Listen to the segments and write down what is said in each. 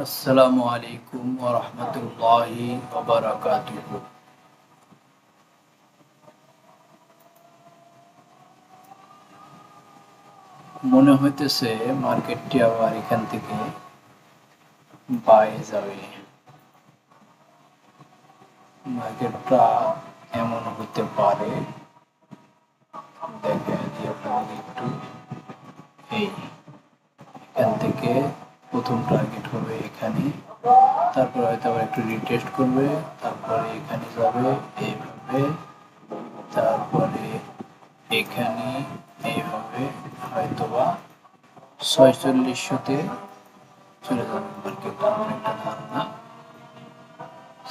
আসসালামু আলাইকুম ওয়া রাহমাতুল্লাহি ওয়া বারাকাতুহু। মনে হইতেছে মার্কেটটি আবার এখান থেকে বায়ে যাবে। মার্কেটটা এমন হতে পারে, দেখেন যে আপনাদের একটু এই এখান থেকে প্রথম টার্গেট হবে এখানে, তারপরে হয়তো আবার একটু রিটেস্ট করবে, তারপরে এখানে যাবে এইভাবে, তারপরে এখানে এইভাবে হয়তোবা ৪৬০০-তে চলে যাবে মার্কেটটা। আমার একটা ধারণা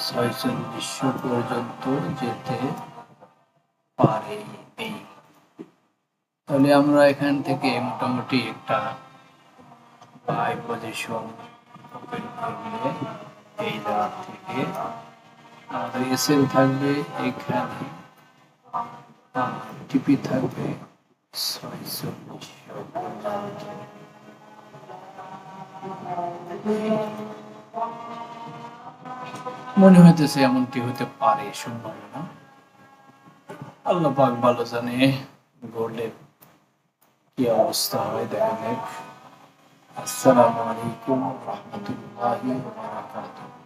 ৪৬০০ পর্যন্ত যেতে পারে এই। তাহলে আমরা এখান থেকে মোটামুটি একটা বাই পজিশন ওপেন করলে এই জায়গা থেকে আমাদের এসএল থাকবে এখানে, টিপি থাকবে ৪৬০০ পর্যন্ত। মনে হইতেছে এমনটি হতে পারে সম্ভাবনা। আল্লাহ পাক ভালো জানে গোল্ডের কি অবস্থা হয়, দেখা যাক। আসসালামু আলাইকুম ওয়া রাহমাতুল্লাহি ওয়া বারাকাতুহু।